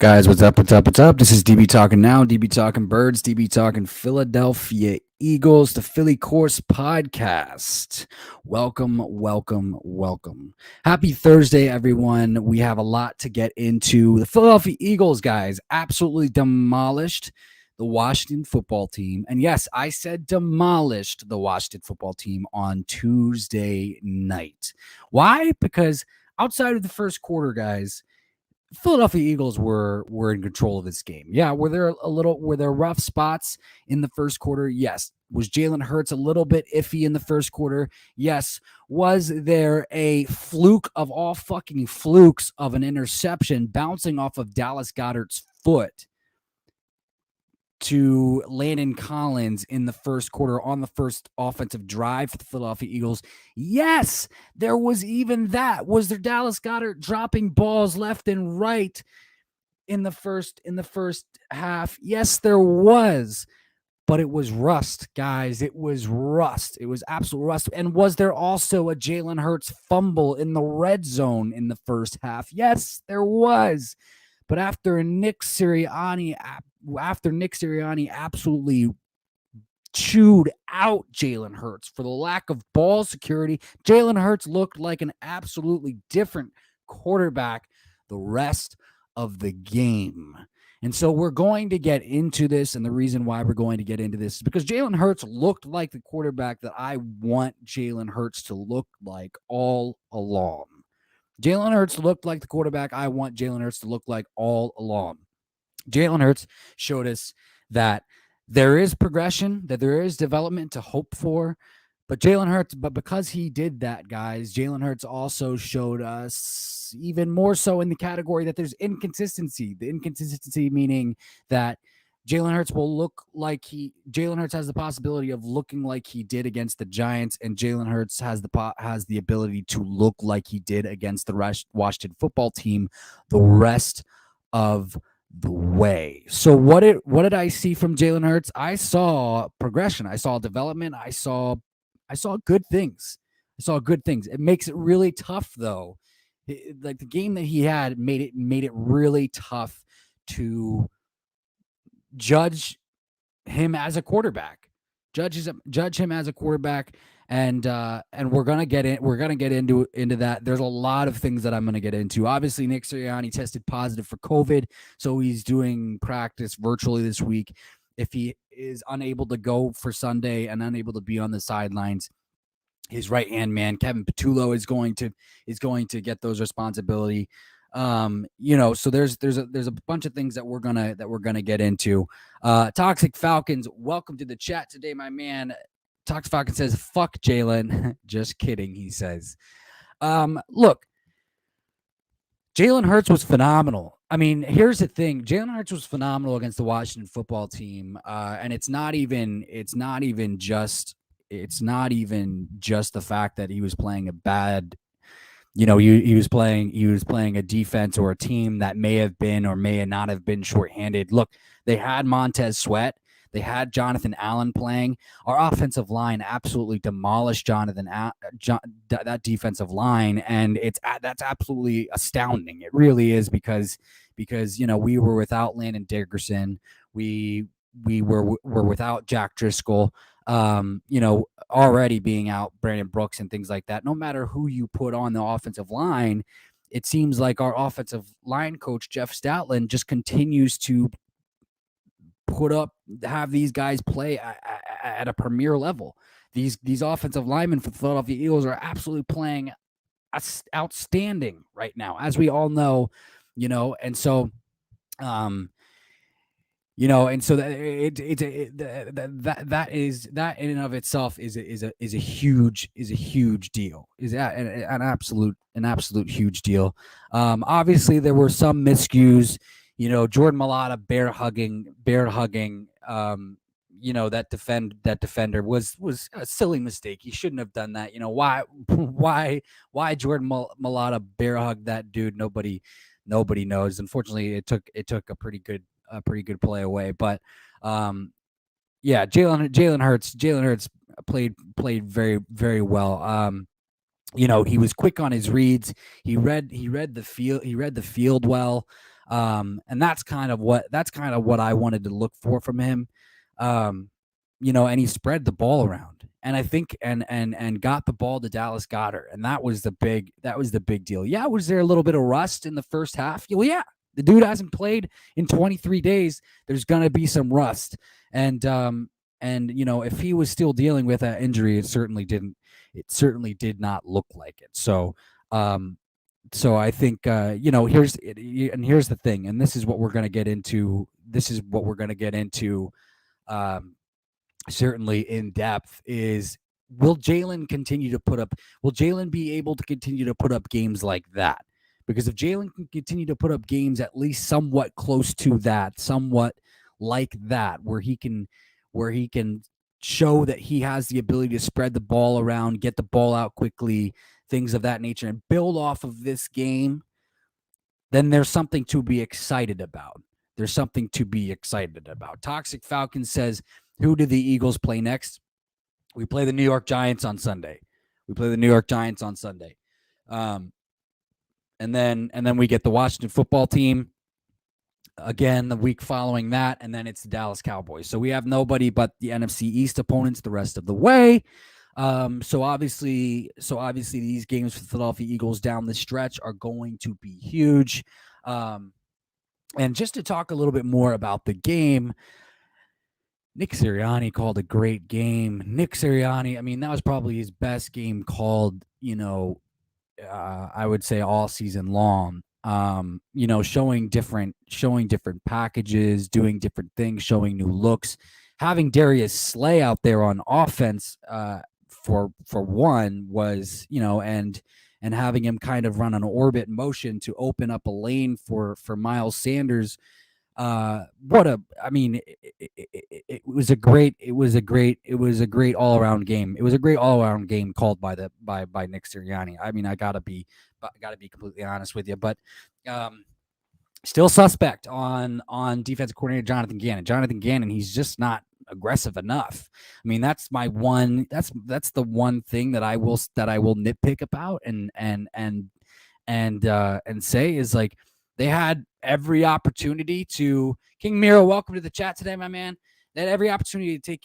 Guys, what's up? What's up? What's up? This is DB Talking Now, DB Talking Birds, DB Talking Philadelphia Eagles, the Philly Course Podcast. Welcome, welcome, welcome. Happy Thursday, everyone. We have a lot to get into. The Philadelphia Eagles, guys, absolutely demolished the Washington football team. And yes, I said demolished the Washington football team on Tuesday night. Why? Because outside of the first quarter, guys, Philadelphia Eagles were in control of this game. Yeah, were there rough spots in the first quarter? Yes. Was Jalen Hurts a little bit iffy in the first quarter? Yes. Was there a fluke of all fucking flukes of an interception bouncing off of Dallas Goedert's foot to Landon Collins in the first quarter on the first offensive drive for the Philadelphia Eagles? Yes, there was even that. Was there Dallas Goedert dropping balls left and right in the first half? Yes, there was. But it was rust, guys. It was rust. It was absolute rust. And was there also a Jalen Hurts fumble in the red zone in the first half? Yes, there was. But after Nick Siriani absolutely chewed out Jalen Hurts for the lack of ball security, Jalen Hurts looked like an absolutely different quarterback the rest of the game. And so we're going to get into this, and the reason why we're going to get into this is because Jalen Hurts looked like the quarterback that I want Jalen Hurts to look like all along. Jalen Hurts looked like the quarterback I want Jalen Hurts to look like all along. Jalen Hurts showed us that there is progression, that there is development to hope for. But because he did that, guys, Jalen Hurts also showed us even more so in the category that there's inconsistency. The inconsistency meaning that Jalen Hurts has the possibility of looking like he did against the Giants, and Jalen Hurts has the ability to look like he did against the Washington football team the rest of the way. So what did I see from Jalen Hurts? I saw progression. I saw development. I saw good things. It makes it really tough, though. Like the game that he had made it really tough to judge him as a quarterback. Judge him as a quarterback, and we're gonna get into that. There's a lot of things that I'm gonna get into. Obviously, Nick Siriani tested positive for COVID, so he's doing practice virtually this week. If he is unable to go for Sunday and unable to be on the sidelines, his right-hand man Kevin Patullo is going to get those responsibility. So there's a bunch of things that we're gonna get into. Toxic Falcons, welcome to the chat today, my man. Toxic Falcon says, "Fuck Jalen." Just kidding, he says. Look, Jalen Hurts was phenomenal. I mean, here's the thing: Jalen Hurts was phenomenal against the Washington football team, and it's not even just the fact that he was playing a bad. He was playing a defense or a team that may have been or may not have been shorthanded. Look, they had Montez Sweat. They had Jonathan Allen playing. Our offensive line absolutely demolished that defensive line, and that's absolutely astounding. It really is because we were without Landon Dickerson. We were without Jack Driscoll. Already being out Brandon Brooks and things like that. No matter who you put on the offensive line, it seems like our offensive line coach Jeff Stoutland just continues to have these guys play at a premier level. These offensive linemen for the Philadelphia Eagles are absolutely playing outstanding right now, as we all know. And so that in and of itself is a huge deal. Is that an absolute huge deal? Obviously there were some miscues. Jordan Mailata bear hugging. That defender was a silly mistake. He shouldn't have done that. Why Jordan Mailata bear hugged that dude? Nobody knows. Unfortunately, it took a pretty good play away. But Jalen Hurts played very, very well. He was quick on his reads. He read the field well. And that's kind of what I wanted to look for from him. And he spread the ball around, and I think and got the ball to Dallas Goedert, and that was the big deal. Yeah, was there a little bit of rust in the first half? Well, yeah, the dude hasn't played in 23 days. There's gonna be some rust, and if he was still dealing with that injury, it certainly did not look like it. So I think here's the thing, and this is what we're going to get into. Certainly in depth is, will Jalen be able to continue to put up games like that? Because if Jalen can continue to put up games at least somewhat close to that, somewhat like that, where he can show that he has the ability to spread the ball around, get the ball out quickly, things of that nature, and build off of this game, then there's something to be excited about. Toxic Falcon says, who do the Eagles play next? We play the New York Giants on Sunday. And then we get the Washington football team again the week following that, and then it's the Dallas Cowboys. So we have nobody but the NFC East opponents the rest of the way. So obviously these games for the Philadelphia Eagles down the stretch are going to be huge. And just to talk a little bit more about the game, Nick Siriani called a great game. Nick Siriani, I mean, that was probably his best game called, I would say all season long. Showing different packages, doing different things, showing new looks, having Darius Slay out there on offense for one was, and having him kind of run an orbit motion to open up a lane for Miles Sanders. It was a great all around game. It was a great all around game called by Nick Sirianni. I mean, I gotta be completely honest with you, but still suspect on defensive coordinator Jonathan Gannon. He's just not aggressive enough. I mean, that's the one thing that I will nitpick about and say is, like, they had every opportunity to. King Miro, welcome to the chat today, my man. They had every opportunity to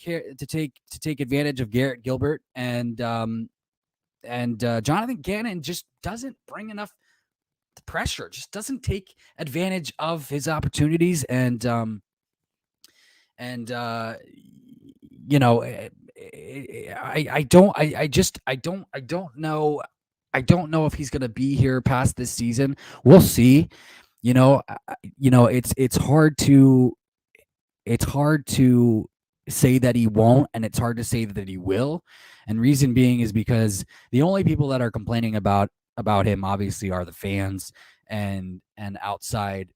take advantage of Garrett Gilbert, and Jonathan Gannon just doesn't bring enough pressure. Just doesn't take advantage of his opportunities, I don't know if he's going to be here past this season. We'll see. It's hard to say that he won't, and it's hard to say that he will. And reason being is because the only people that are complaining about him obviously are the fans and outside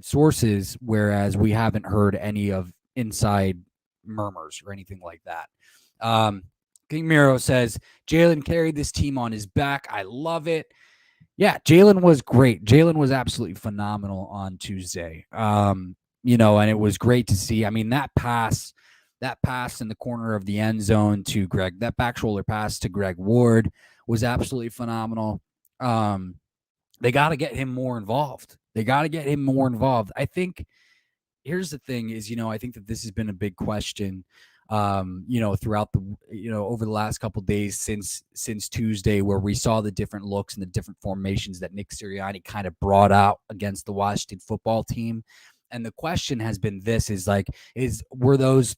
sources, whereas we haven't heard any of inside murmurs or anything like that. King Miro says Jalen carried this team on his back. I love it. Yeah, Jalen was great. Jalen was absolutely phenomenal on Tuesday. And it was great to see. I mean, that pass in the corner of the end zone to Greg, that back shoulder pass to Greg Ward was absolutely phenomenal. They got to get him more involved. I think here's the thing is, I think that this has been a big question, throughout over the last couple of days since Tuesday, where we saw the different looks and the different formations that Nick Sirianni kind of brought out against the Washington football team. And the question has been were those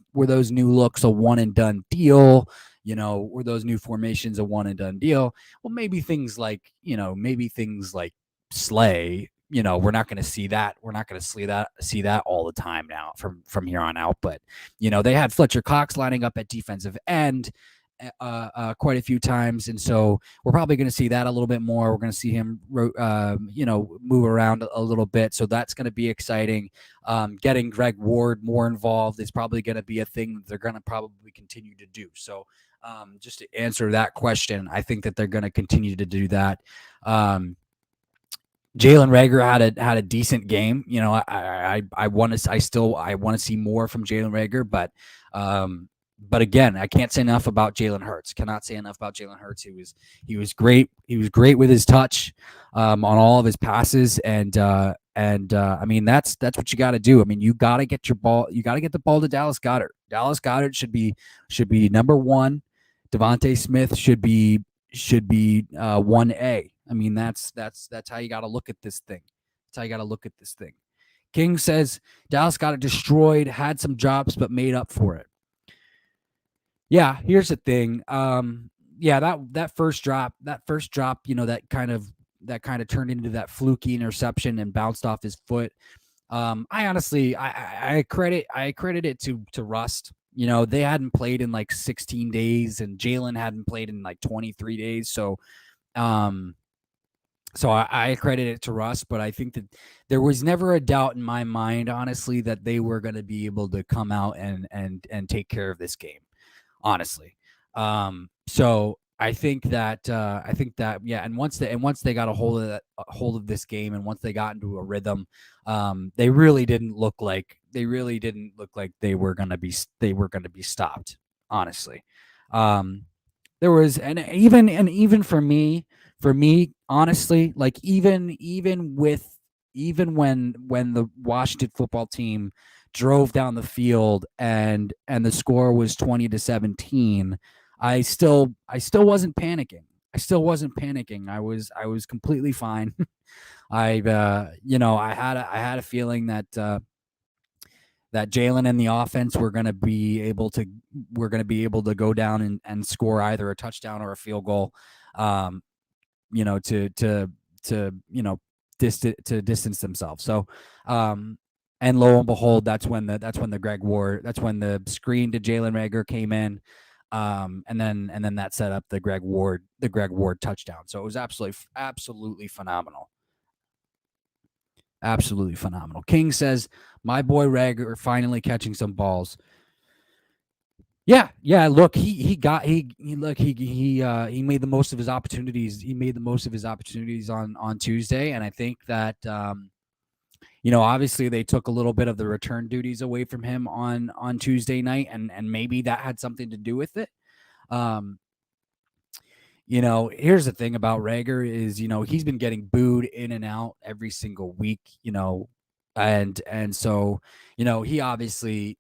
new looks a one and done deal? Were those new formations a one and done deal? Well, maybe things like Slay, we're not going to see that. We're not going to see that all the time now from here on out. But, they had Fletcher Cox lining up at defensive end quite a few times. And so we're probably going to see that a little bit more. We're going to see him, move around a little bit. So that's going to be exciting. Getting Greg Ward more involved is probably going to be a thing that they're going to probably continue to do. So just to answer that question, I think that they're going to continue to do that. Jalen Reagor had a decent game. I want to see more from Jalen Reagor, but again, I can't say enough about Jalen Hurts. He was great. He was great with his touch on all of his passes, and And I mean, that's what you got to do. I mean, you got to get your ball. You got to get the ball to Dallas Goedert. Dallas Goedert should be number one. Devontae Smith should be 1A. I mean, that's how you got to look at this thing. That's how you got to look at this thing. King says Dallas got it destroyed, had some drops, but made up for it. Yeah, here's the thing. Yeah, that first drop, that kind of turned into that fluky interception and bounced off his foot. I honestly, I credit it to Rust. They hadn't played in like 16 days, and Jalen hadn't played in like 23 days. So, I credit it to Russ, but I think that there was never a doubt in my mind, honestly, that they were going to be able to come out and take care of this game, honestly. So I think that yeah, and once they got a hold of this game, and once they got into a rhythm, they really didn't look like they were going to be stopped, honestly. There was and even for me, honestly, like even when the Washington football team drove down the field and the score was 20-17, I still wasn't panicking. I was completely fine. I had a feeling that Jalen and the offense were going to be able to go down and score either a touchdown or a field goal, to distance themselves. So, and lo and behold, that's when the screen to Jalen Reagor came in, and then that set up the Greg Ward touchdown. So it was absolutely phenomenal. Absolutely phenomenal. King says, my boy Reagor finally catching some balls. Yeah. Look, he made the most of his opportunities. He made the most of his opportunities on Tuesday, and I think that obviously they took a little bit of the return duties away from him on Tuesday night, and maybe that had something to do with it. Here's the thing about Reagor is, he's been getting booed in and out every single week, and so, he obviously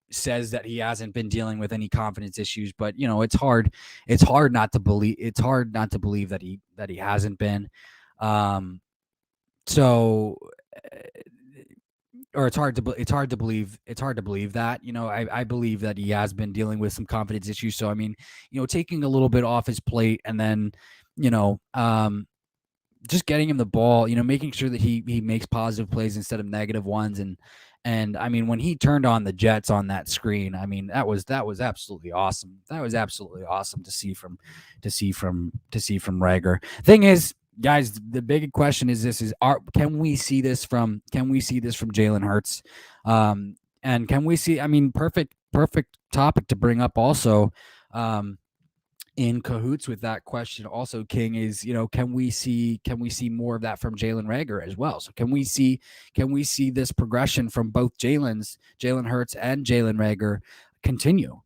says that he hasn't been dealing with any confidence issues, but it's hard not to believe that he hasn't been. So, or it's hard to believe that, I believe that he has been dealing with some confidence issues. So I mean, taking a little bit off his plate, and then just getting him the ball, making sure that he makes positive plays instead of negative ones. And I mean, when he turned on the Jets on that screen, I mean, that was absolutely awesome. That was absolutely awesome to see from Reagor. Thing is, guys, the big question is can we see this from Jalen Hurts? And can we see, I mean, perfect topic to bring up also, in cahoots with that question also, King, is, can we see more of that from Jalen Reagor as well? So can we see this progression from both Jalen Hurts and Jalen Reagor continue?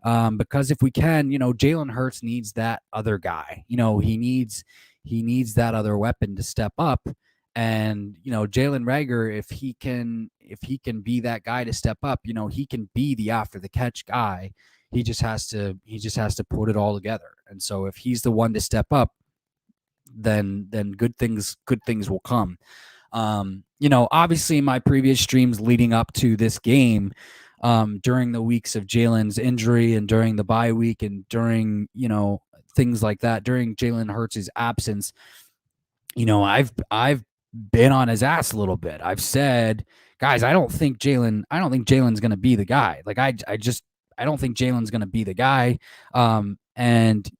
Because if we can, Jalen Hurts needs that other guy. He needs that other weapon to step up. And Jalen Reagor, if he can be that guy to step up, he can be the after the catch guy. He just has to put it all together. And so if he's the one to step up, then good things will come. Obviously in my previous streams leading up to this game, during the weeks of Jalen's injury and during the bye week and during, things like that, during Jalen Hurts' absence, I've been on his ass a little bit. I've said, guys, I don't think Jalen's going to be the guy. Like I don't think Jalen's going to be the guy. And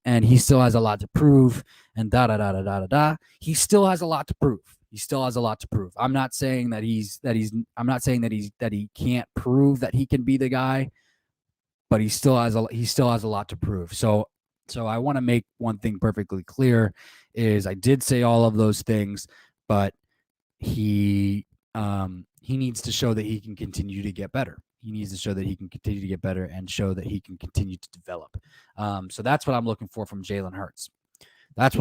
he still has a lot to prove, and he still has a lot to prove. I'm not saying that he can't prove that he can be the guy, but he still has a lot to prove. So I want to make one thing perfectly clear is I did say all of those things, but he needs to show that he can continue to get better. He needs to show that he can continue to get better and show that he can continue to develop. So that's what I'm looking for from Jalen Hurts. If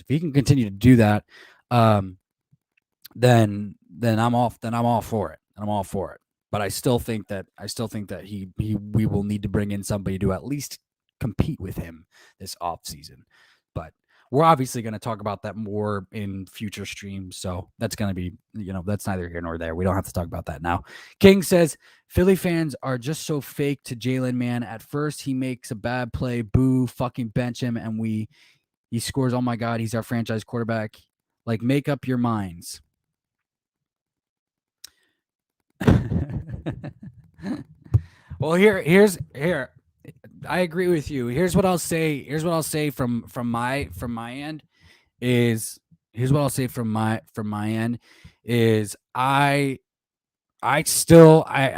he can continue to do that, then I'm off. Then I'm all for it. And I'm all for it. But I still think that we will need to bring in somebody to at least compete with him this offseason. But we're obviously going to talk about that more in future streams. So that's going to be, that's neither here nor there. We don't have to talk about that now. King says, Philly fans are just so fake to Jalen, man. At first, he makes a bad play. Boo, fucking bench him. And he scores. Oh my God, he's our franchise quarterback. Like, make up your minds. Well, here. I agree with you. Here's what I'll say from my end is here's what I'll say from my end is I still want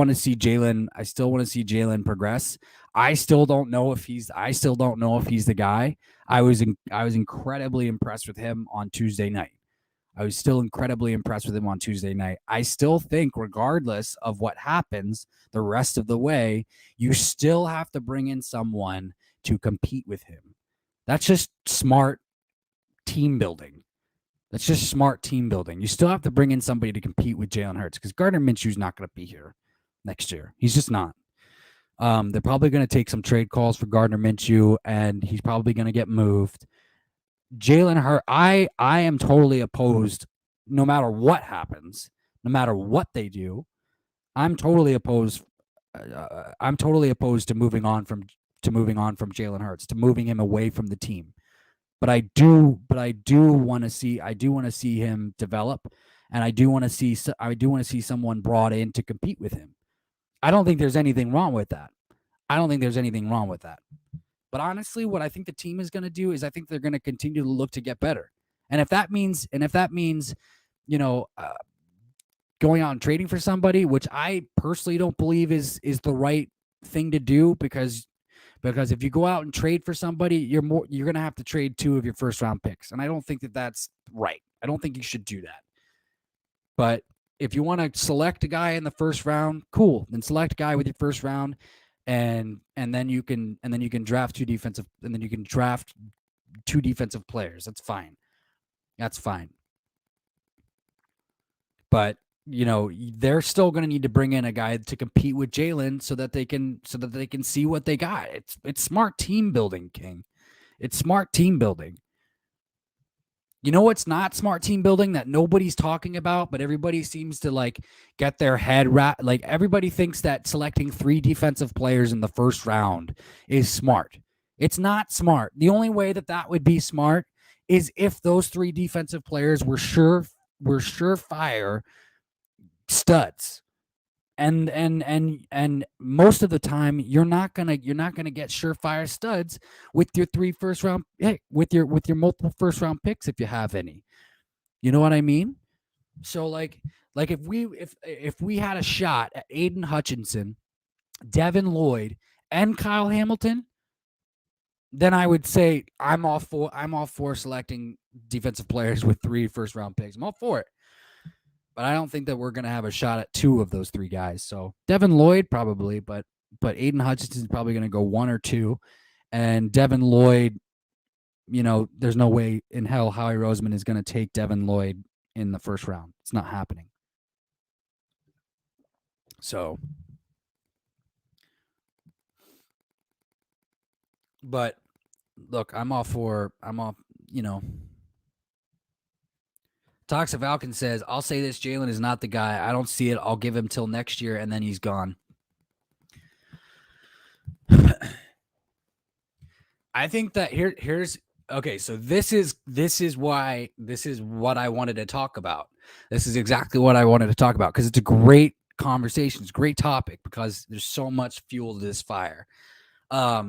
to see Jalen. I still want to see Jalen progress. I still don't know if he's the guy. I was incredibly impressed with him on Tuesday night. I was still incredibly impressed with him on Tuesday night. I still think, regardless of what happens the rest of the way, you still have to bring in someone to compete with him. That's just smart team building. That's just smart team building. You still have to bring in somebody to compete with Jalen Hurts because Gardner Minshew's not going to be here next year. He's just not. They're probably going to take some trade calls for Gardner Minshew, and he's probably going to get moved. Jalen Hurts, I am totally opposed. No matter what happens, no matter what they do, I'm totally opposed. I'm totally opposed to moving on from Jalen Hurts, to moving him away from the team. But I do want to see him develop, and I do want to see someone brought in to compete with him. I don't think there's anything wrong with that. But honestly, what I think the team is going to do is I think they're going to continue to look to get better. And if that means, going out and trading for somebody, which I personally don't believe is the right thing to do, because if you go out and trade for somebody, you're going to have to trade 2 of your first round picks. And I don't think that that's right. I don't think you should do that. But if you want to select a guy in the first round, cool. Then select a guy with your first round. And then you can draft 2 defensive players. That's fine. But they're still going to need to bring in a guy to compete with Jalen so that they can see what they got. It's smart team building, King. It's smart team building. You know what's not smart team building that nobody's talking about, but everybody seems to get their head wrapped. Like, everybody thinks that selecting 3 defensive players in the first round is smart. It's not smart. The only way that would be smart is if those 3 defensive players were surefire studs. And most of the time you're not gonna get surefire studs with your 3 first round with your multiple first round picks, if you have any. You know what I mean? So if we had a shot at Aiden Hutchinson, Devin Lloyd, and Kyle Hamilton, then I would say I'm all for selecting defensive players with 3 first round picks. I'm all for it. But I don't think that we're going to have a shot at 2 of those 3 guys. So Devin Lloyd probably, but Aiden Hutchinson is probably going to go 1 or 2. And Devin Lloyd, there's no way in hell Howie Roseman is going to take Devin Lloyd in the first round. It's not happening. So, but look, Toxic Falcon says, I'll say this, Jalen is not the guy. I don't see it. I'll give him till next year, and then he's gone. I think that here's okay. So this is what I wanted to talk about. This is exactly what I wanted to talk about, because it's a great conversation. It's a great topic because there's so much fuel to this fire. A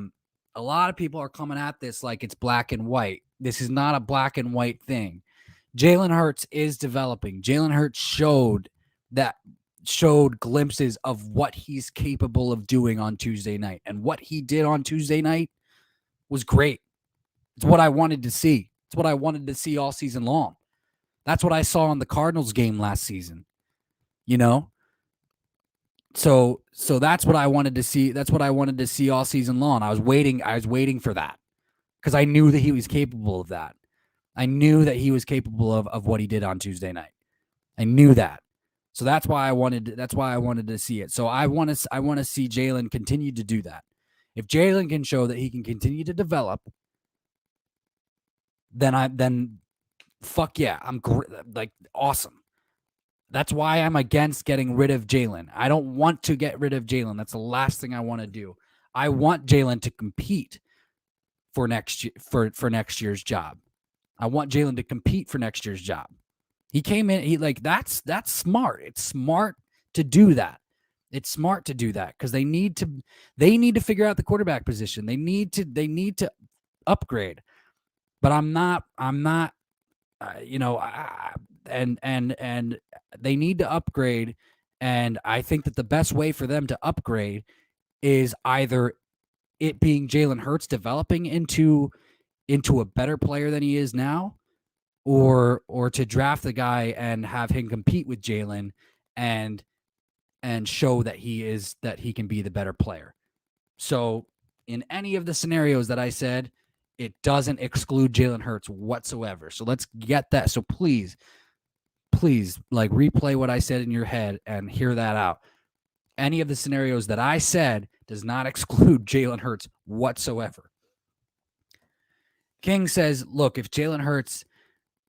lot of people are coming at this like it's black and white. This is not a black and white thing. Jalen Hurts is developing. Jalen Hurts showed glimpses of what he's capable of doing on Tuesday night. And what he did on Tuesday night was great. It's what I wanted to see. It's what I wanted to see all season long. That's what I saw in the Cardinals game last season. So that's what I wanted to see. That's what I wanted to see all season long. I was waiting for that because I knew that he was capable of that. I knew that he was capable of what he did on Tuesday night. I knew that. So that's why I wanted to see it. So I want to see Jalen continue to do that. If Jalen can show that he can continue to develop, then fuck yeah, I'm like awesome. That's why I'm against getting rid of Jalen. I don't want to get rid of Jalen. That's the last thing I want to do. I want Jalen to compete for next year's job. I want Jalen to compete for next year's job. He came in. That's smart. It's smart to do that. It's smart to do that because they need to figure out the quarterback position. They need to upgrade. But I'm not. And they need to upgrade. And I think that the best way for them to upgrade is either it being Jalen Hurts developing into a better player than he is now, or to draft the guy and have him compete with Jalen and show that he can be the better player. So in any of the scenarios that I said, it doesn't exclude Jalen Hurts whatsoever. So let's get that. So please, like replay what I said in your head and hear that out. Any of the scenarios that I said does not exclude Jalen Hurts whatsoever. King says, look, if Jalen Hurts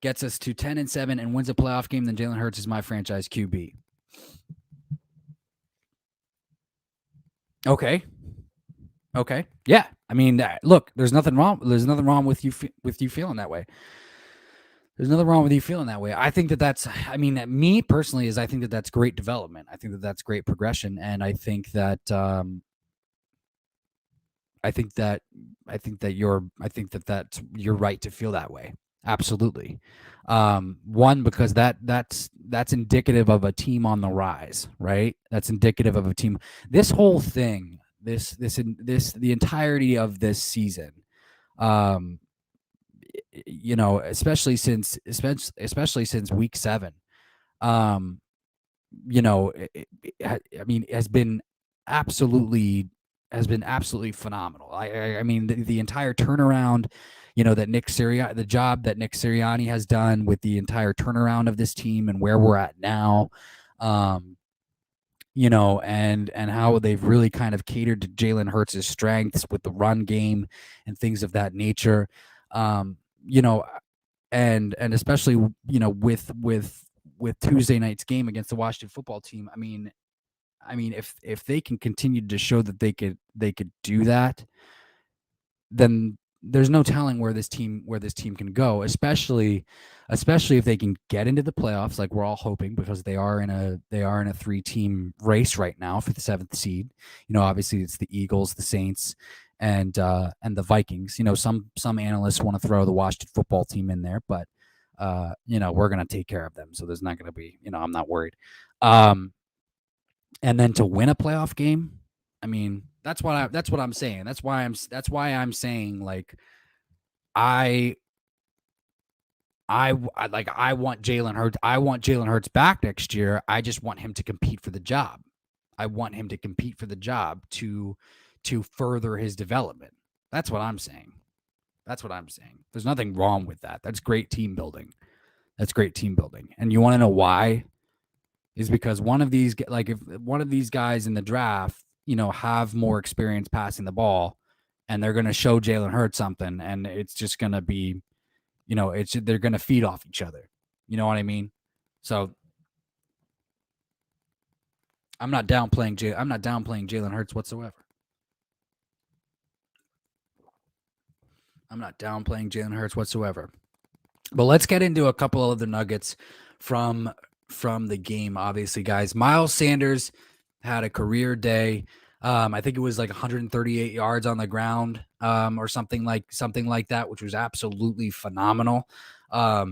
gets us to 10-7 and wins a playoff game, then Jalen Hurts is my franchise QB. Okay. Yeah. I mean, look, there's nothing wrong with you feeling that way. There's nothing wrong with you feeling that way. I think that's, I mean, me personally I think that that's great development. I think that that's great progression. And I think that, you're right to feel that way. Absolutely. One, because that's indicative of a team on the rise, right? That's indicative of a team. This whole thing, the entirety of this season, especially since week 7, has been absolutely phenomenal. I mean, the entire turnaround, that the job that Nick Siriani has done with the entire turnaround of this team and where we're at now, and how they've really kind of catered to Jalen Hurts' strengths with the run game and things of that nature, and especially, with Tuesday night's game against the Washington football team. I mean, if they can continue to show that they could do that, then there's no telling where this team can go, especially if they can get into the playoffs, like we're all hoping, because they are in a 3-team race right now for the 7th seed. Obviously it's the Eagles, the Saints, and the Vikings. Some analysts want to throw the Washington football team in there, but we're going to take care of them. So there's not going to be, I'm not worried. And then to win a playoff game, I mean, that's what I'm saying. That's why I'm saying, like, I want Jalen Hurts. I want Jalen Hurts back next year. I just want him to compete for the job. I want him to compete for the job to further his development. That's what I'm saying. There's nothing wrong with that. That's great team building. And you want to know why? Is because if one of these guys in the draft, have more experience passing the ball, and they're going to show Jalen Hurts something, and it's just going to be, they're going to feed off each other. You know what I mean? So I'm not downplaying Jalen Hurts whatsoever. But let's get into a couple of the nuggets from the game. Obviously, guys, Miles Sanders had a career day. I think it was like 138 yards on the ground, or something like that, which was absolutely phenomenal. I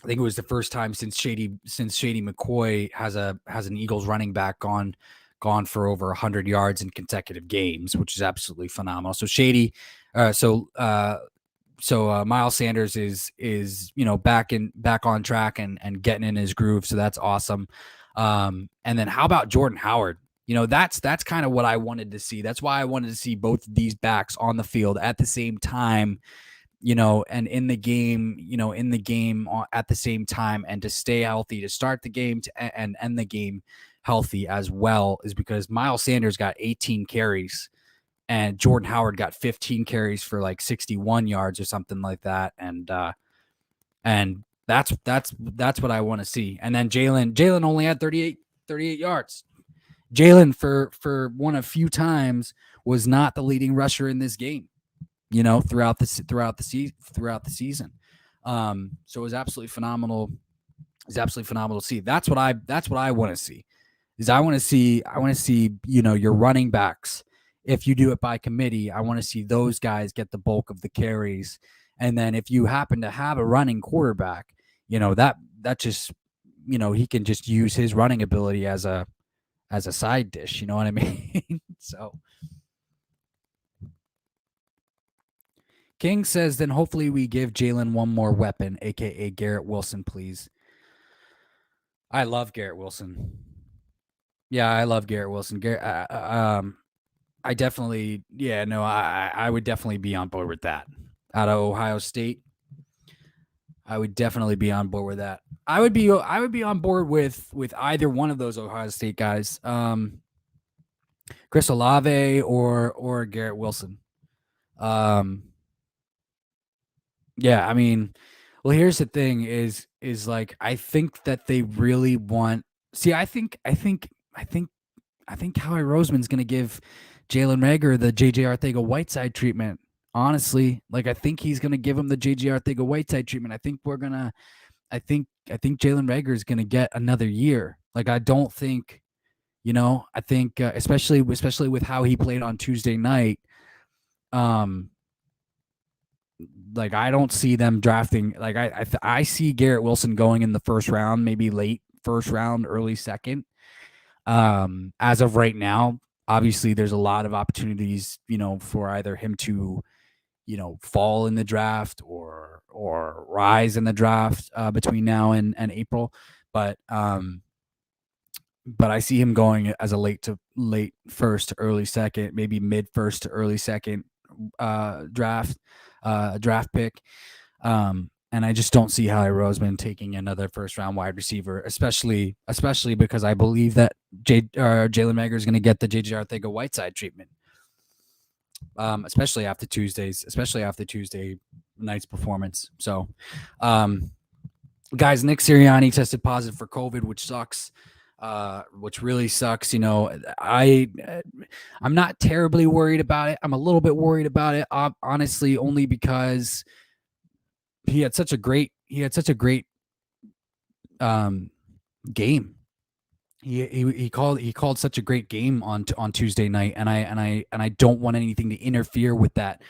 think it was the first time since Shady McCoy has an Eagles running back gone for over 100 yards in consecutive games, which is absolutely phenomenal. So Miles Sanders is back on track and getting in his groove. So that's awesome. And then how about Jordan Howard? That's kind of what I wanted to see. That's why I wanted to see both of these backs on the field at the same time, and in the game at the same time, and to stay healthy, to start the game and end the game healthy as well, is because Miles Sanders got 18 carries and Jordan Howard got 15 carries for like 61 yards or something like that. And that's what I want to see. And then Jalen only had 38 yards. Jalen for one of few times was not the leading rusher in this game, throughout the season. So it was absolutely phenomenal. It's absolutely phenomenal to see. That's what I want to see. I want to see, your running backs. If you do it by committee, I want to see those guys get the bulk of the carries. And then if you happen to have a running quarterback, that just, he can just use his running ability as a side dish. You know what I mean? So King says, then hopefully we give Jalen one more weapon, aka Garrett Wilson, please. I love Garrett Wilson. Yeah, I love Garrett Wilson. I definitely, I would definitely be on board with that. Out of Ohio State, I would definitely be on board with that. I would be on board with either one of those Ohio State guys, Chris Olave or Garrett Wilson. Yeah, I mean, well, here's the thing: is like I think that they really want. See, I think Howie Roseman's going to give Jalen Reagor the JJ Arcega-Whiteside treatment. Honestly, like I think he's going to give him the JJ Arcega-Whiteside treatment. I think Jalen Reagor is going to get another year. Like I don't think, I think especially with how he played on Tuesday night. Like I don't see them drafting. Like I see Garrett Wilson going in the first round, maybe late first round, early second. As of right now, obviously there's a lot of opportunities, for either him to, fall in the draft or rise in the draft between now and April. But I see him going as a late first to early second, maybe mid first to early second draft pick. And I just don't see Howie Roseman taking another first round wide receiver, especially because I believe that Jalen Reagor is going to get the JJ Arcega-Whiteside treatment, especially after Tuesday night's performance. So, guys, Nick Siriani tested positive for COVID, which sucks. Which really sucks. I'm not terribly worried about it. I'm a little bit worried about it, honestly, only because he had such a great game. He called such a great game on Tuesday night, and I don't want anything to interfere with that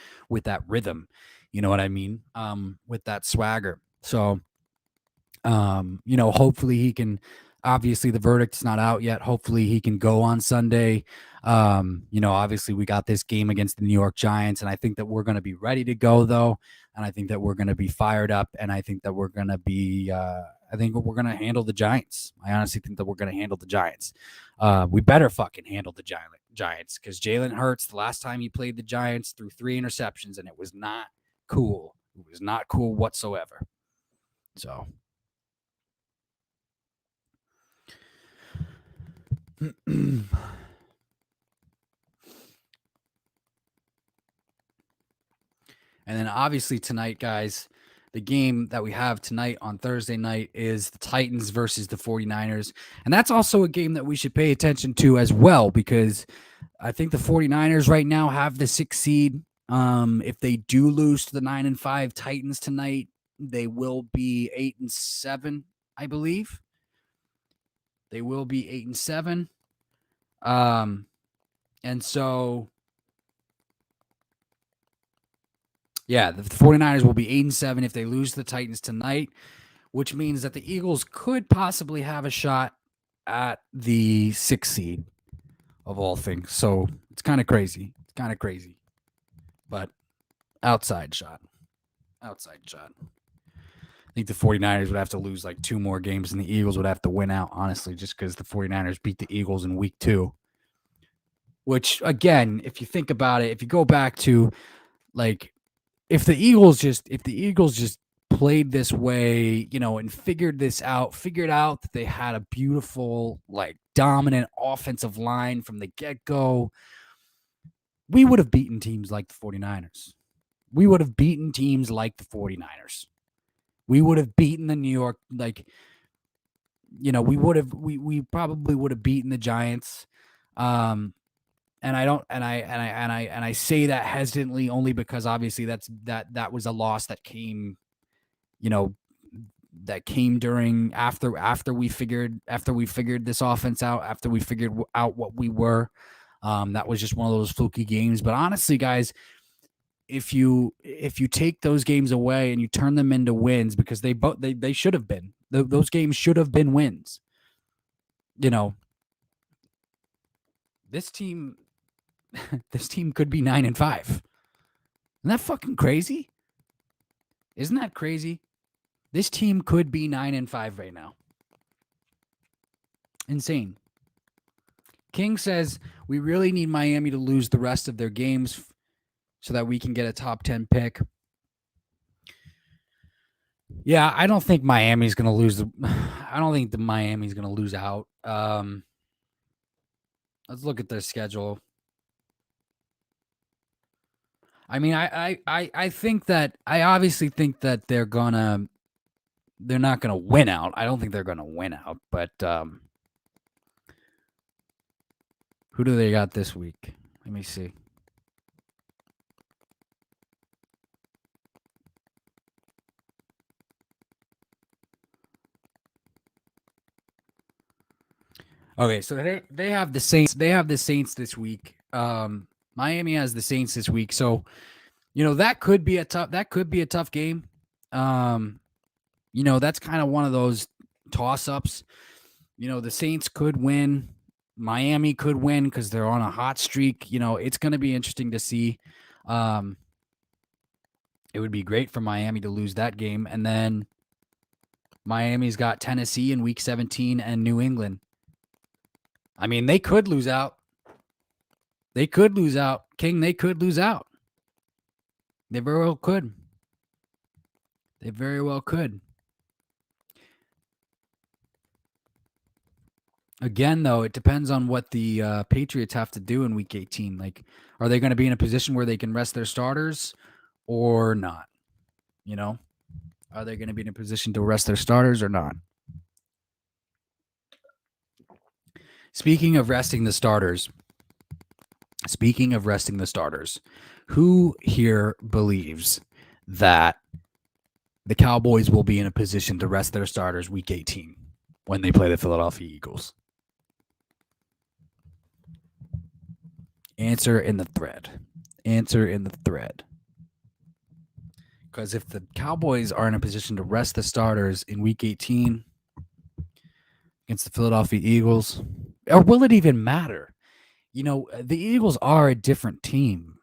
rhythm. You know what I mean? With that swagger. So, hopefully he can. Obviously, the verdict's not out yet. Hopefully, he can go on Sunday. Obviously, we got this game against the New York Giants, and I think that we're going to be ready to go, though. And I think that we're going to be fired up, and I think that we're going to be I think we're going to handle the Giants. I honestly think that we're going to handle the Giants. We better fucking handle the Giants, because Jalen Hurts, the last time he played the Giants, threw 3 interceptions, and it was not cool. It was not cool whatsoever. So... And then obviously tonight, guys, the game that we have tonight on Thursday night is the Titans versus the 49ers. And that's also a game that we should pay attention to as well, because I think the 49ers right now have the 6th seed. If they do lose to the 9-5 Titans tonight, they will be 8-7, I believe. They will be 8-7. And so, yeah, the 49ers will be 8-7 if they lose to the Titans tonight, which means that the Eagles could possibly have a shot at the 6th seed of all things. So it's kind of crazy. But outside shot. I think the 49ers would have to lose like 2 more games and the Eagles would have to win out, honestly, just because the 49ers beat the Eagles in week 2. Which, again, if you think about it, if you go back to like if the Eagles just played this way, and figured out that they had a beautiful, like, dominant offensive line from the get-go, we would have beaten teams like the 49ers. We would have beaten teams like the 49ers. We would have beaten the New York, we probably would have beaten the Giants. And I say that hesitantly only because obviously that was a loss that came, during after we figured this offense out, after we figured out what we were. That was just one of those fluky games. But honestly, guys, if you take those games away and you turn them into wins, because they should have been, those games should have been wins. This team could be 9-5. Isn't that fucking crazy? Isn't that crazy? This team could be 9-5 right now. Insane. King says we really need Miami to lose the rest of their games so that we can get a top 10 pick. Yeah, I don't think Miami's going to lose. I don't think Miami's going to lose out. Let's look at their schedule. I mean, I think that I obviously think that they're not gonna win out. I don't think they're gonna win out, but who do they got this week? Let me see. Okay, so they have the Saints. They have the Saints this week. Miami has the Saints this week, so that could be a tough game. That's kind of one of those toss-ups. The Saints could win. Miami could win because they're on a hot streak. It's going to be interesting to see. It would be great for Miami to lose that game. And then Miami's got Tennessee in week 17 and New England. I mean, they could lose out. They could lose out. King, they could lose out. They very well could. They very well could. Again, though, it depends on what the Patriots have to do in week 18. Like, are they going to be in a position where they can rest their starters or not? Are they going to be in a position to rest their starters or not? Speaking of resting the starters, who here believes that the Cowboys will be in a position to rest their starters week 18 when they play the Philadelphia Eagles? Answer in the thread. Because if the Cowboys are in a position to rest the starters in week 18 against the Philadelphia Eagles, or will it even matter? The Eagles are a different team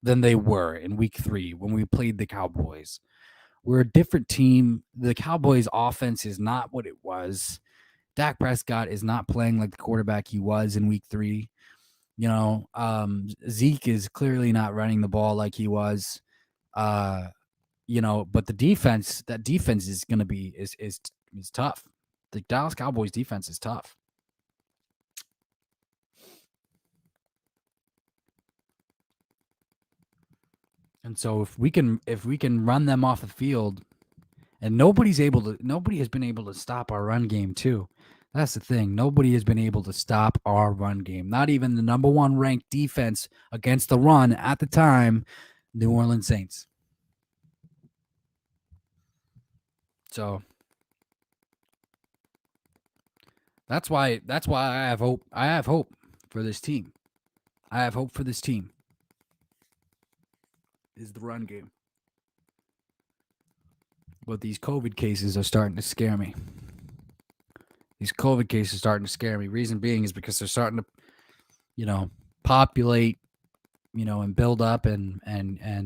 than they were in week 3 when we played the Cowboys. We're a different team. The Cowboys' offense is not what it was. Dak Prescott is not playing like the quarterback he was in week 3. Zeke is clearly not running the ball like he was. But that defense is going to be is tough. The Dallas Cowboys defense is tough. And so if we can run them off the field, and nobody has been able to stop our run game too. That's the thing. Nobody has been able to stop our run game. Not even the number 1 ranked defense against the run at the time, New Orleans Saints. So that's why I have hope. I have hope for this team. Is the run game. But these COVID cases are starting to scare me. Reason being is because they're starting to, populate, and build up, and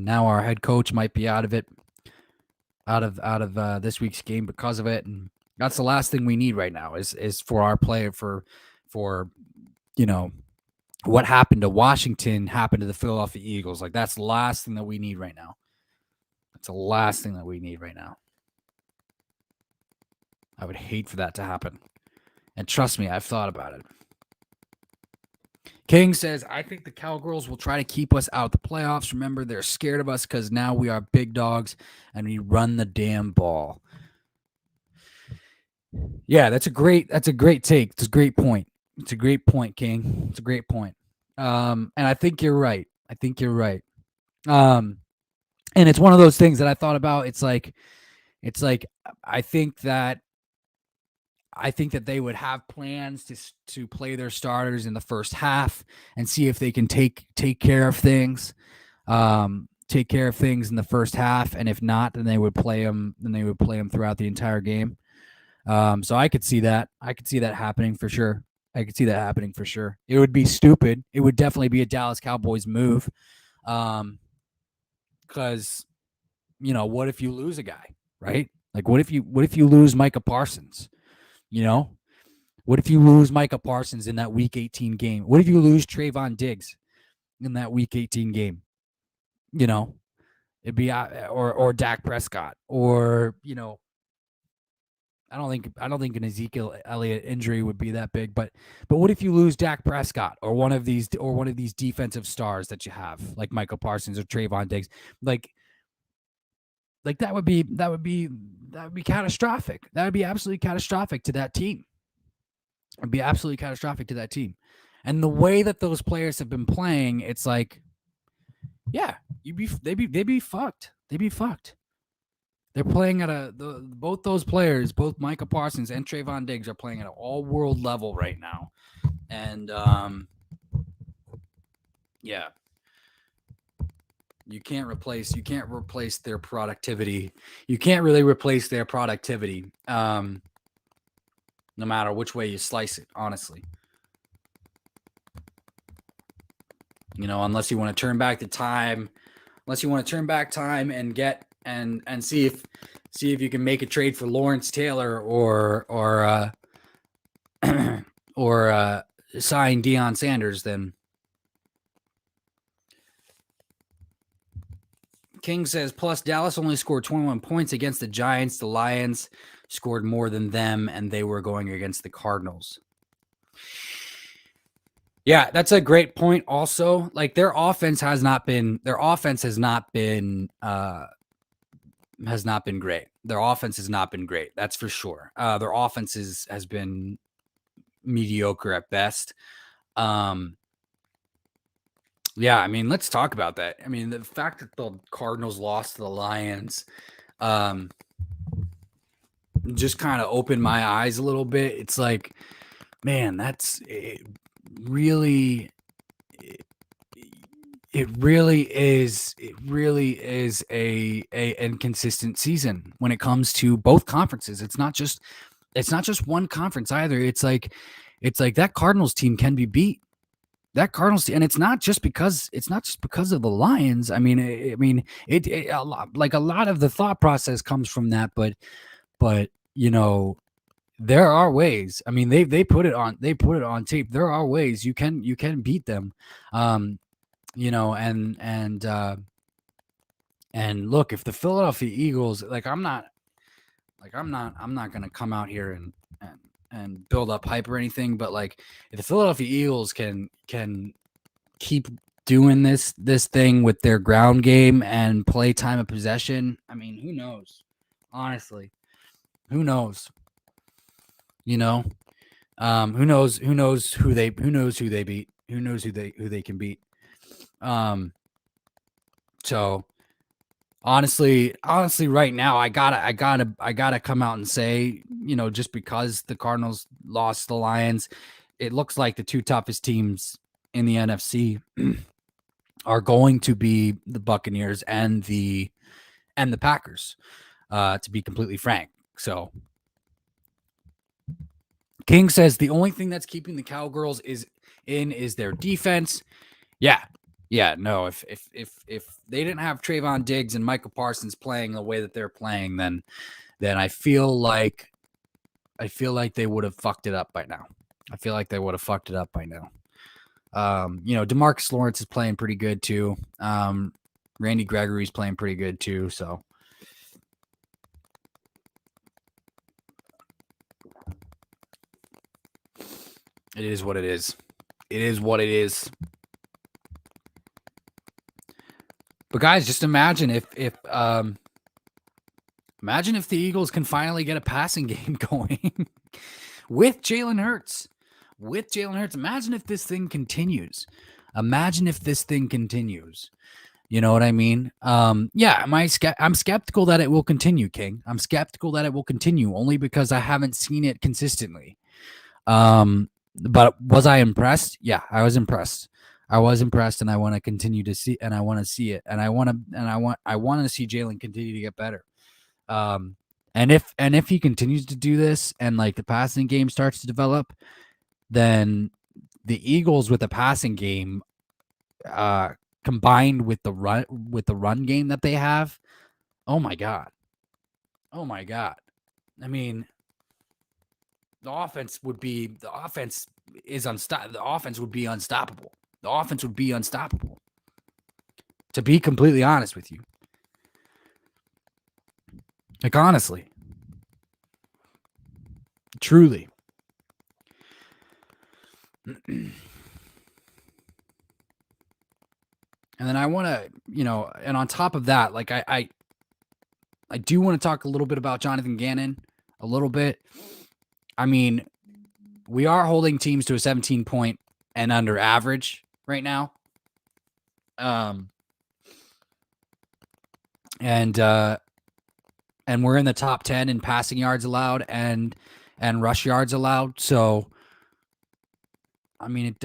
now our head coach might be out of this week's game because of it, and that's the last thing we need right now is for our player for what happened to Washington happened to the Philadelphia Eagles. Like, that's the last thing that we need right now. It's the last thing that we need right now. I would hate for that to happen. And trust me, I've thought about it. King says, I think the Cowgirls will try to keep us out of the playoffs. Remember, they're scared of us because now we are big dogs and we run the damn ball. Yeah, that's a great take. It's a great point. It's a great point, King. It's a great point. And I think you're right. And it's one of those things that I thought about. It's like I think that they would have plans to play their starters in the first half and see if they can take care of things. Take care of things in the first half, and if not, then they would play them. Then they would play them throughout the entire game. So I could see that. I could see that happening for sure. It would be stupid. It would definitely be a Dallas Cowboys move. Because, what if you lose a guy, right? Like, what if you lose Micah Parsons? What if you lose Micah Parsons in that Week 18 game? What if you lose Trayvon Diggs in that Week 18 game? It'd be or Dak Prescott, or I don't think an Ezekiel Elliott injury would be that big, but what if you lose Dak Prescott or one of these defensive stars that you have, like Michael Parsons or Trayvon Diggs, like that would be catastrophic. That would be absolutely catastrophic to that team. It'd be absolutely catastrophic to that team. And the way that those players have been playing, it's like, yeah, they'd be fucked. They'd be fucked. They're playing at both those players, both Micah Parsons and Trayvon Diggs, are playing at an all-world level right now. And yeah. You can't replace their productivity. You can't really replace their productivity, no matter which way you slice it, honestly. Unless you want to turn back the time, and get and see if you can make a trade for Lawrence Taylor or sign Deion Sanders, then. King says, plus Dallas only scored 21 points against the Giants. The Lions scored more than them, and they were going against the Cardinals. Yeah, that's a great point also. Like, their offense has not been great. Their offense has not been great. That's for sure. Their offense has been mediocre at best. Yeah, I mean, let's talk about that. I mean, the fact that the Cardinals lost to the Lions just kind of opened my eyes a little bit. It's like, man, it really is a inconsistent season when it comes to both conferences. It's not just one conference either. It's like that Cardinals team can be beat. That Cardinals team, and it's not just because of the Lions. I mean, a lot of the thought process comes from that, but there are ways. I mean, they put it on tape. There are ways you can beat them. And look, if the Philadelphia Eagles, I'm not going to come out here and build up hype or anything, but like, if the Philadelphia Eagles can keep doing this thing with their ground game and play time of possession, I mean, who knows? Honestly, who knows? Who knows who they beat? Who knows who they can beat? So honestly, right now, I gotta come out and say, just because the Cardinals lost the Lions, it looks like the two toughest teams in the NFC are going to be the Buccaneers and the Packers, to be completely frank. So King says the only thing that's keeping the Cowgirls is their defense. Yeah. No, if they didn't have Trayvon Diggs and Michael Parsons playing the way that they're playing, then I feel like they would have fucked it up by now. DeMarcus Lawrence is playing pretty good too. Randy Gregory's playing pretty good too. So It is what it is. It is what it is. But guys, just imagine if the Eagles can finally get a passing game going with Jalen Hurts. Imagine if this thing continues. You know what I mean? Yeah, I'm skeptical that it will continue, King. I'm skeptical that it will continue only because I haven't seen it consistently. But was I impressed? Yeah, I was impressed. And I want to continue to see, and I want to see it, and I want to see Jalen continue to get better. And if he continues to do this, and like the passing game starts to develop, then the Eagles with the passing game, combined with the run game that they have, oh my god. I mean, the offense would be unstoppable. To be completely honest with you. Like, honestly. Truly. And then I want to, and on top of that, like I do want to talk a little bit about Jonathan Gannon, a little bit. I mean, we are holding teams to a 17-point and under average right now. And we're in the top 10 in passing yards allowed and rush yards allowed. So, I mean,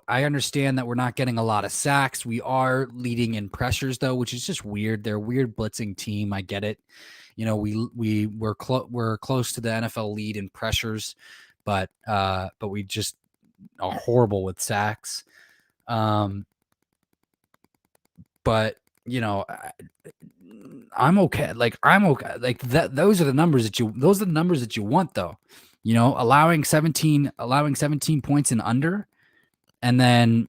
I understand that we're not getting a lot of sacks. We are leading in pressures though, which is just weird. They're a weird blitzing team. I get it. We're close to the NFL lead in pressures, but we just are horrible with sacks. But I'm okay. Like that. Those are the numbers that you want though. Allowing 17 points and under, and then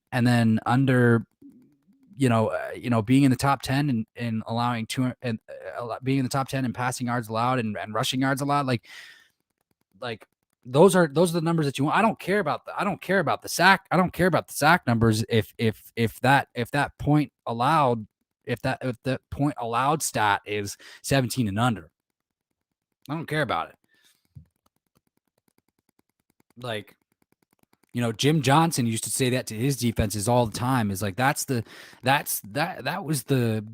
under, being in the top 10 and allowing being in the top 10 in passing yards allowed and rushing yards allowed. Like those are the numbers that you want. I don't care about the sack. I don't care about the sack numbers. If that point allowed, if the point allowed stat is 17 and under, I don't care about it. Like, Jim Johnson used to say that to his defenses all the time. Is like that was the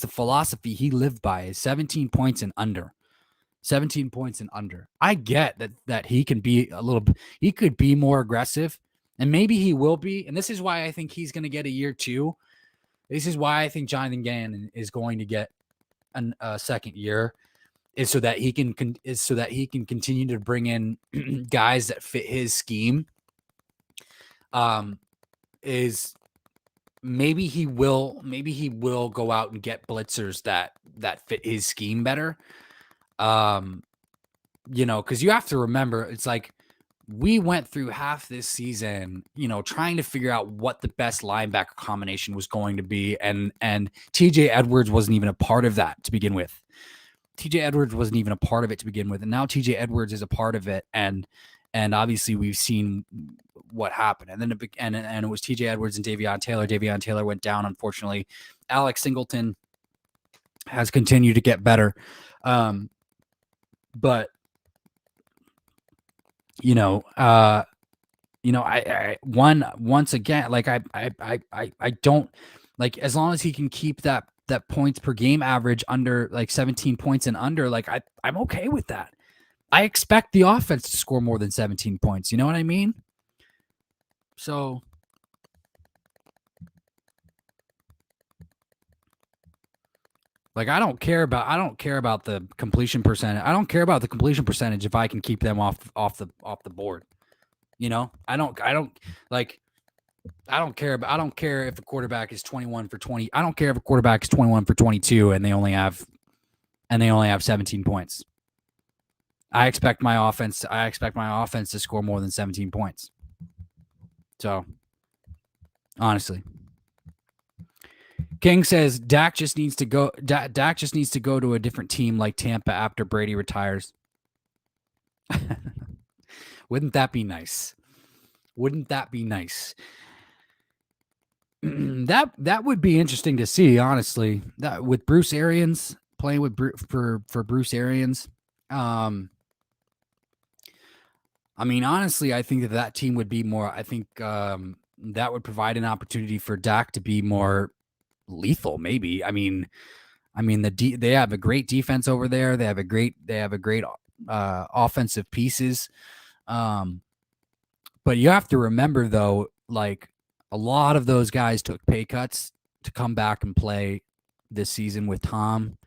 philosophy he lived by, is 17 points and under. 17 points and under. I get that he can be he could be more aggressive, and maybe he will be. And this is why I think he's going to get a year 2. This is why I think Jonathan Gannon is going to get a second year, is so that he can continue to bring in guys that fit his scheme. Is maybe he will go out and get blitzers that fit his scheme better. Because you have to remember, it's like we went through half this season, trying to figure out what the best linebacker combination was going to be, and TJ Edwards wasn't even a part of that to begin with. And now TJ Edwards is a part of it, and obviously we've seen what happened. And then it was TJ Edwards and Davion Taylor. Davion Taylor went down, unfortunately. Alex Singleton has continued to get better. But I once again, like I don't like, as long as he can keep that points per game average under like 17 points and under, like I'm okay with that. I expect the offense to score more than 17 points. You know what I mean? So like, I don't care about the completion percentage. I don't care about the completion percentage if I can keep them off the board. I don't care if a quarterback is 21 for 20. I don't care if a quarterback is 21 for 22 and they only have 17 points. I expect my offense to score more than 17 points. So, honestly, King says Dak just needs to go to a different team like Tampa after Brady retires. Wouldn't that be nice? Wouldn't that be nice? that would be interesting to see, honestly. That with Bruce Arians playing with for Bruce Arians. I mean, honestly, I think that team would be more. I think that would provide an opportunity for Dak to be more lethal. Maybe. I mean, they have a great defense over there. They have a great offensive pieces. But you have to remember though, like a lot of those guys took pay cuts to come back and play this season with Tom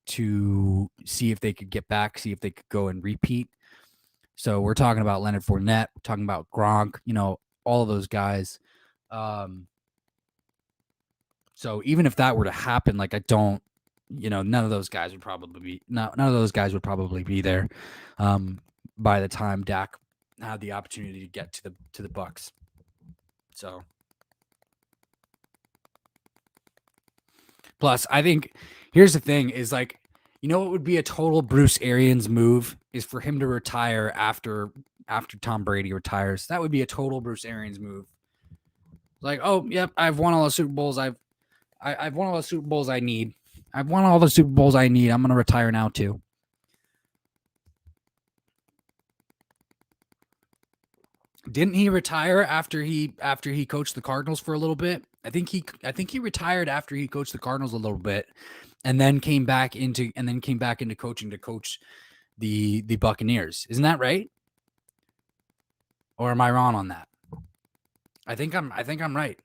to see if they could get back, see if they could go and repeat. So we're talking about Leonard Fournette, we're talking about Gronk, all of those guys. So even if that were to happen, like I don't, none of those guys would probably be there by the time Dak had the opportunity to get to the Bucs. So plus, I think here's the thing: is like, what would be a total Bruce Arians move is for him to retire after Tom Brady retires. That would be a total Bruce Arians move. Like, oh, yep, I've won all the Super Bowls. I've won all the Super Bowls I need. I've won all the Super Bowls I need. I'm going to retire now too. Didn't he retire after he coached the Cardinals for a little bit? I think he retired after he coached the Cardinals a little bit, and then came back into coaching to coach the Buccaneers. Isn't that right? Or am I wrong on that? I think I'm right.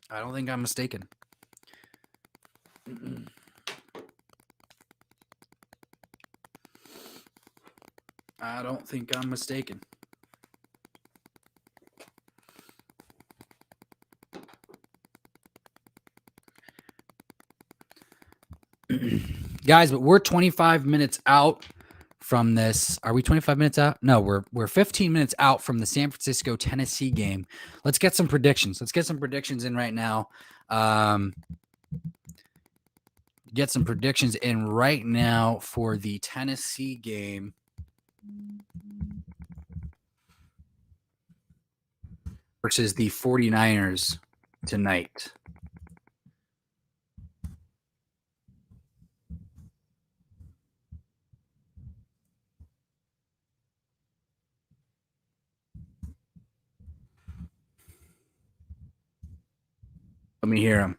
I don't think I'm mistaken. I don't think I'm mistaken. Guys, but we're 25 minutes out from this. Are we 25 minutes out? No, we're 15 minutes out from the San Francisco Tennessee game. Let's get some predictions. Let's get some predictions in right now. Get some predictions in right now for the Tennessee game. Versus the 49ers tonight. Let me hear them.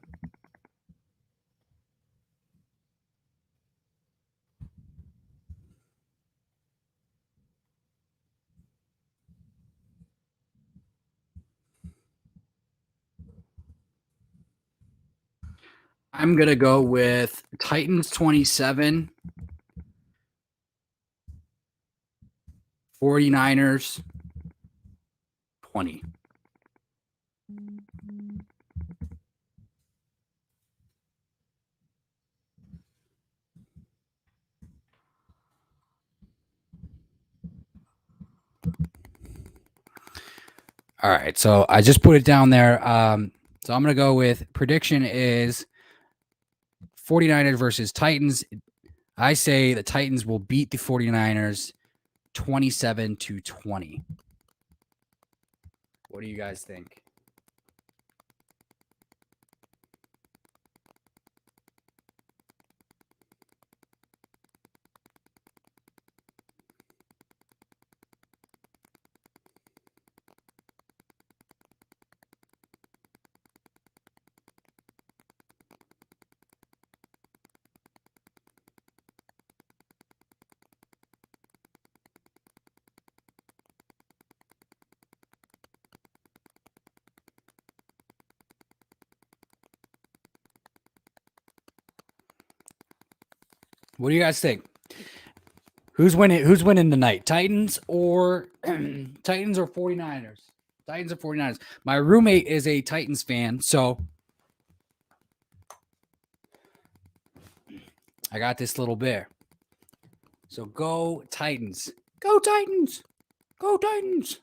I'm going to go with Titans 27, 49ers 20. All right, so I just put it down there. So I'm going to go with prediction is 49ers versus Titans. I say the Titans will beat the 49ers 27-20. What do you guys think? What do you guys think? Who's winning tonight? Titans or 49ers? Titans or 49ers. My roommate is a Titans fan, so I got this little bear. So go Titans. Go Titans. Go Titans.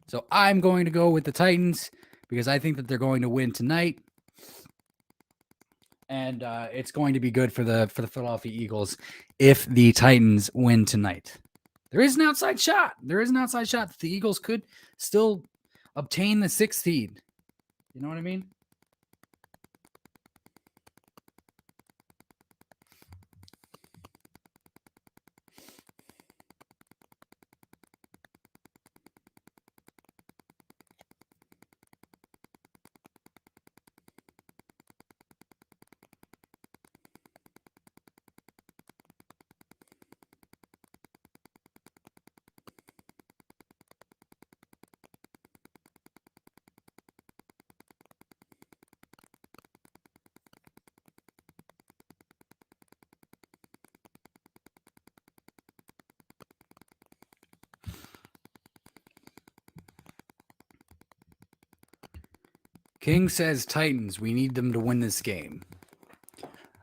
So I'm going to go with the Titans because I think that they're going to win tonight. And it's going to be good for the Philadelphia Eagles if the Titans win tonight. There is an outside shot. That the Eagles could still obtain the 6th seed. You know what I mean? King says Titans, we need them to win this game.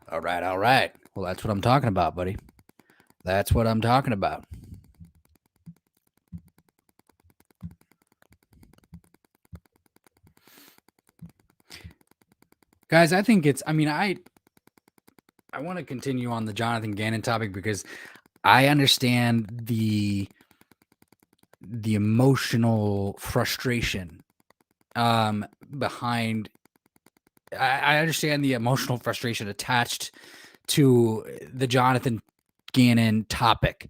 All right. Well, that's what I'm talking about, buddy. That's what I'm talking about. Guys, I think it's, I want to continue on the Jonathan Gannon topic because I understand the emotional frustration behind. I understand the emotional frustration attached to the Jonathan Gannon topic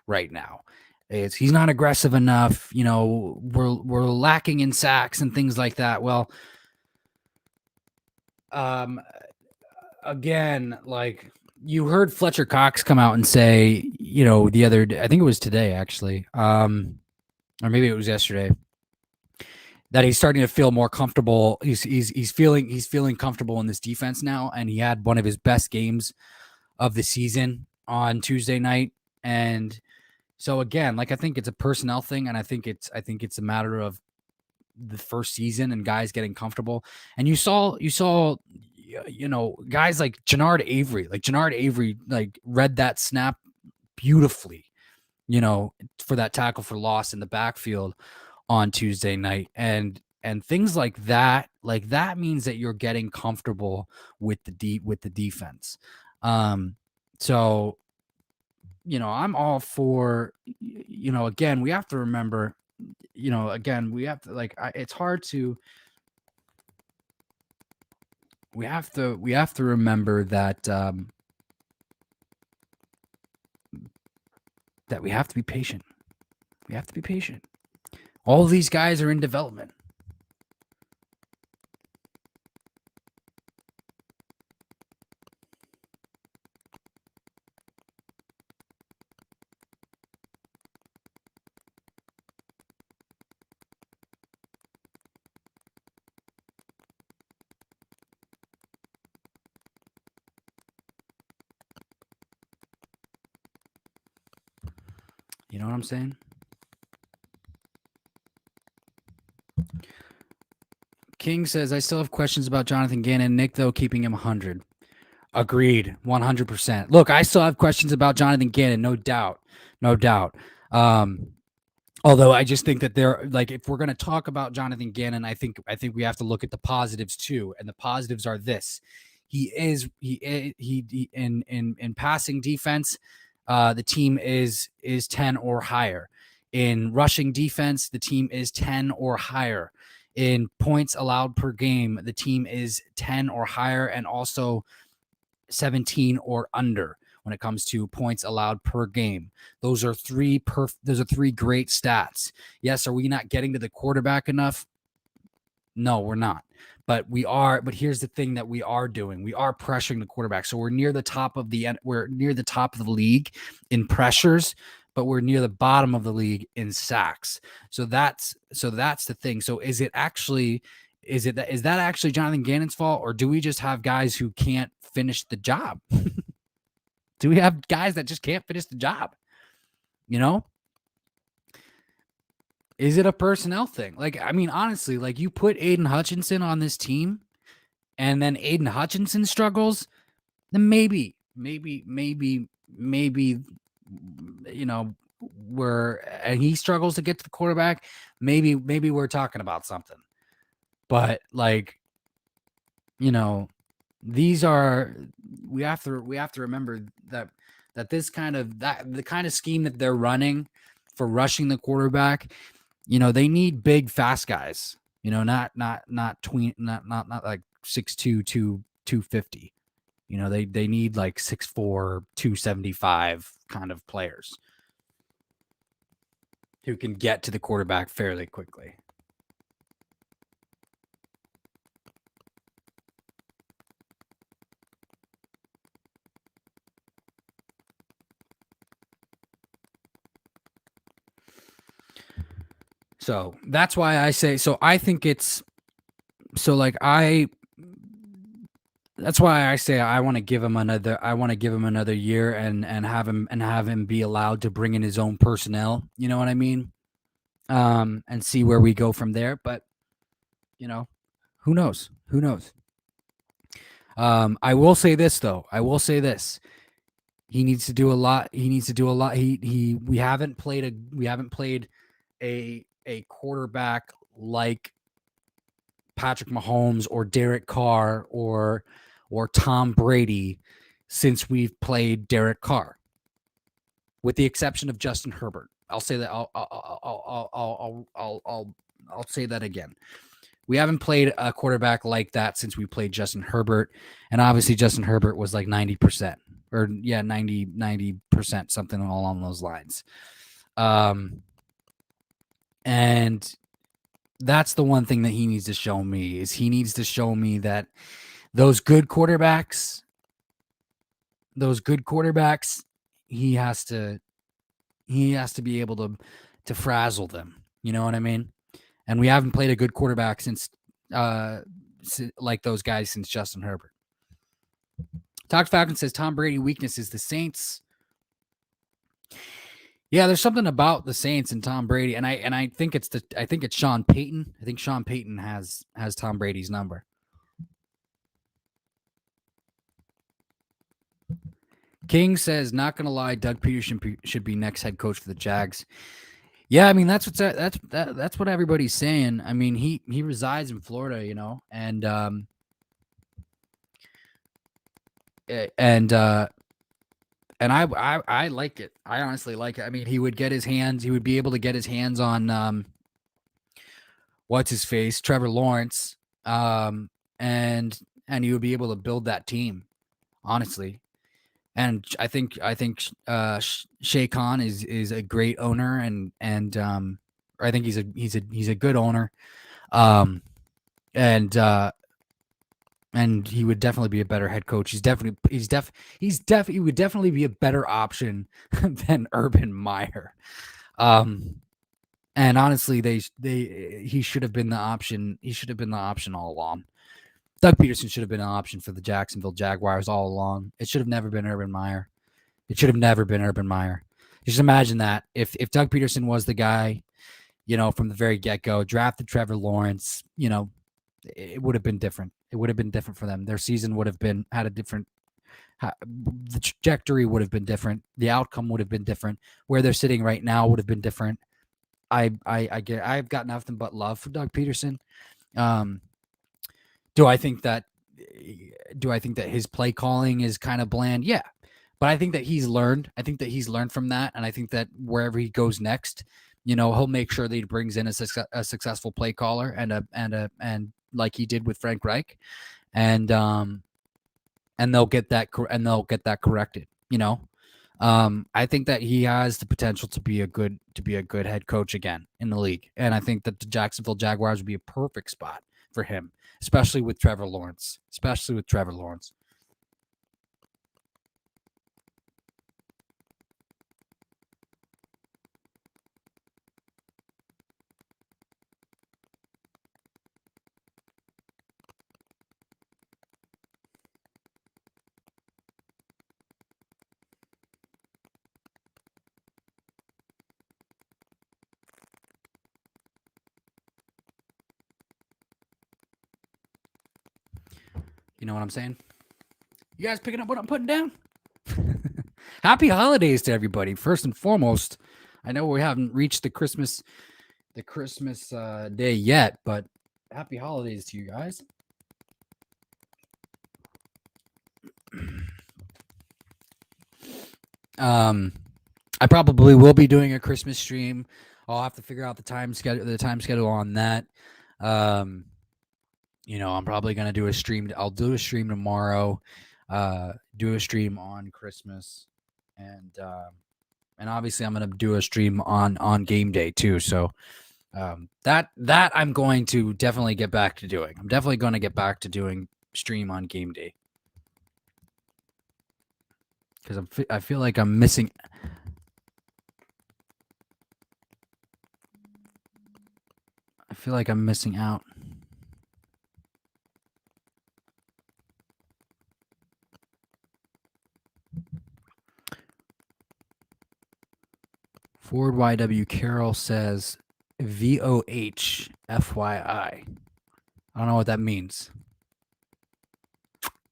right now. He's not aggressive enough. We're lacking in sacks and things like that. Well, again, like you heard Fletcher Cox come out and say, the other day, I think it was today actually, or maybe it was yesterday, that he's starting to feel more comfortable. He's feeling comfortable in this defense now, and he had one of his best games of the season on Tuesday night. And so again, like I think it's a personnel thing, and I think it's a matter of the first season and guys getting comfortable. And you saw guys like Jannard Avery read that snap beautifully, for that tackle for loss in the backfield on Tuesday night. And things like that means that you're getting comfortable with the defense. So, I'm all for, again, we have to remember, it's hard to, we have to remember that, that we have to be patient. We have to be patient. All of these guys are in development. You know what I'm saying? King says, I still have questions about Jonathan Gannon. Nick, though, keeping him 100. Agreed. 100%. Look, I still have questions about Jonathan Gannon. No doubt. Although I just think that if we're going to talk about Jonathan Gannon, I think we have to look at the positives too. And the positives are this. He in passing defense, the team is 10 or higher. In rushing defense, the team is 10 or higher. In points allowed per game, the team is 10 or higher, and also 17 or under when it comes to points allowed per game. Those are three great stats. Yes, are we not getting to the quarterback enough? No, we're not. But we are. But here's the thing that we are doing: we are pressuring the quarterback. So we're near the top of the league in pressures, but we're near the bottom of the league in sacks. So that's the thing. So is that actually Jonathan Gannon's fault, or do we just have guys who can't finish the job? Do we have guys that just can't finish the job? Is it a personnel thing? Honestly, you put Aiden Hutchinson on this team and then Aiden Hutchinson struggles, then maybe, and he struggles to get to the quarterback, maybe we're talking about something. But we have to remember that this kind of the kind of scheme that they're running for rushing the quarterback, they need big fast guys, not like 6'2", 250. They need like 6'4", 275 kind of players who can get to the quarterback fairly quickly. So that's why I say, I think it's, that's why I say I want to give him another year and have him be allowed to bring in his own personnel. You know what I mean? And see where we go from there. But, who knows? Who knows? I will say this though. He needs to do a lot. We haven't played a quarterback like Patrick Mahomes or Derek Carr or Tom Brady since we've played Derek Carr, with the exception of Justin Herbert. I'll say that. I'll say that again. We haven't played a quarterback like that since we played Justin Herbert, and obviously Justin Herbert was like 90%, or 90%, something along those lines. And that's the one thing that he needs to show me, is he needs to show me that those good quarterbacks, he has to be able to frazzle them. You know what I mean? And we haven't played a good quarterback since like those guys since Justin Herbert. Talk Falcon says Tom Brady weakness is the Saints. Yeah, there's something about the Saints and Tom Brady, and I think it's Sean Payton. I think Sean Payton has Tom Brady's number. King says, not gonna lie, Doug Peterson should be next head coach for the Jags. Yeah, I mean that's what everybody's saying. I mean he resides in Florida, and I like it. I honestly like it. I mean, he would be able to get his hands on what's his face, Trevor Lawrence, and he would be able to build that team, honestly. And I think Shay Khan is a great owner, and I think he's a good owner, and he would definitely be a better head coach. He would definitely be a better option than Urban Meyer. And honestly, he should have been the option. He should have been the option all along. Doug Peterson should have been an option for the Jacksonville Jaguars all along. It should have never been Urban Meyer. Just imagine that if Doug Peterson was the guy, from the very get-go, drafted Trevor Lawrence, it would have been different. It would have been different for them. Their season would have had a different, the trajectory would have been different. The outcome would have been different. Where they're sitting right now would have been different. I've got nothing but love for Doug Peterson. Do I think that his play calling is kind of bland? Yeah. But I think that he's learned. I think that he's learned from that. And I think that wherever he goes next, he'll make sure that he brings in a successful play caller and like he did with Frank Reich. And they'll get that corrected, I think that he has the potential to be a good head coach again in the league. And I think that the Jacksonville Jaguars would be a perfect spot for him, especially with Trevor Lawrence. You know what I'm saying? You guys picking up what I'm putting down? Happy holidays to everybody. First and foremost, I know we haven't reached the Christmas day yet, but happy holidays to you guys. I probably will be doing a Christmas stream. I'll have to figure out the time schedule on that. I'm probably gonna do a stream. I'll do a stream tomorrow. Do a stream on Christmas, and obviously I'm gonna do a stream on game day too. So that I'm going to definitely get back to doing. I'm definitely going to get back to doing stream on game day because I feel like I'm missing. I feel like I'm missing out. Ford YW Carroll says VOH FYI. I don't know what that means.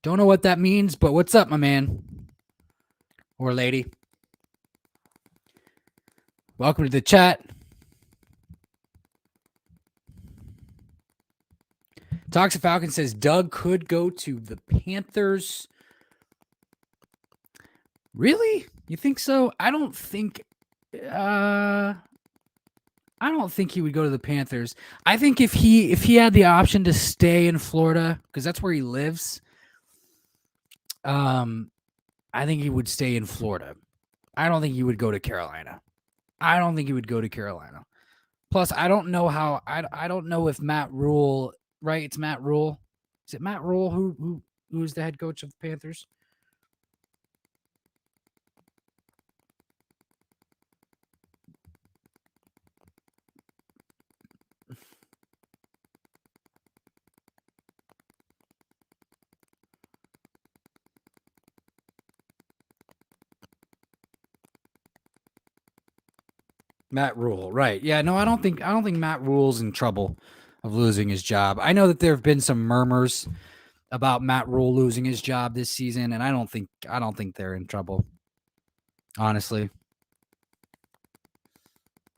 Don't know what that means, but what's up, my man or lady? Welcome to the chat. Toxic Falcon says Doug could go to the Panthers. Really? You think so? I don't think he would go to the Panthers. I think if he had the option to stay in Florida, because that's where he lives, I think he would stay in Florida. I don't think he would go to Carolina. Plus, I don't know how. I don't know if Matt Rule. Right? It's Matt Rule. Is it Matt Rule who's the head coach of the Panthers? Matt Rule, right? Yeah, no, I don't think Matt Rule's in trouble of losing his job. I know that there have been some murmurs about Matt Rule losing his job this season, and I don't think they're in trouble. Honestly,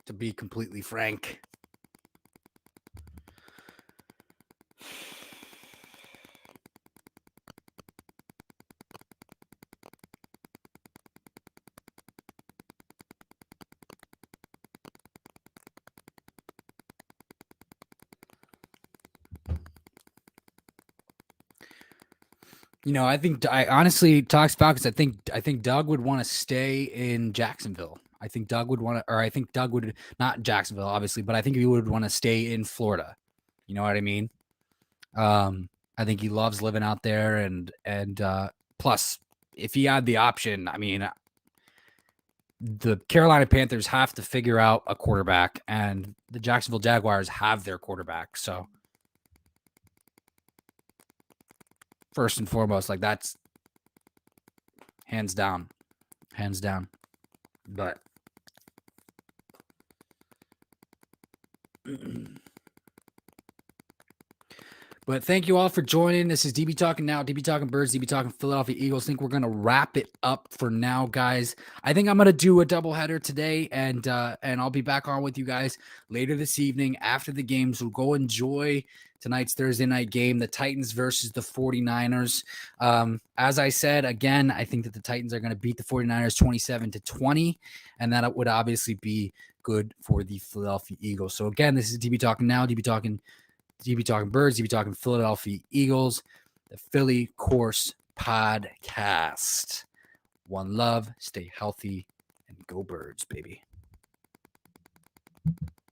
to be completely frank. I honestly, Talks Falcons, I think Doug would want to stay in Jacksonville. I think Doug would not Jacksonville, obviously, but I think he would want to stay in Florida. You know what I mean? I think he loves living out there, and plus, if he had the option, I mean, the Carolina Panthers have to figure out a quarterback, and the Jacksonville Jaguars have their quarterback. So, first and foremost, like that's hands down. But thank you all for joining. This is DB Talking Now, DB Talking Birds, DB Talking Philadelphia Eagles. I think we're going to wrap it up for now, guys. I think I'm going to do a doubleheader today, and I'll be back on with you guys later this evening after the games. We'll go enjoy tonight's Thursday night game, the Titans versus the 49ers. As I said, again, I think that the Titans are going to beat the 49ers 27-20, and that would obviously be good for the Philadelphia Eagles. So again, this is DB Talking Now, DB Talking Birds, DB Talking Philadelphia Eagles, the Philly Course Podcast. One love, stay healthy, and go Birds, baby.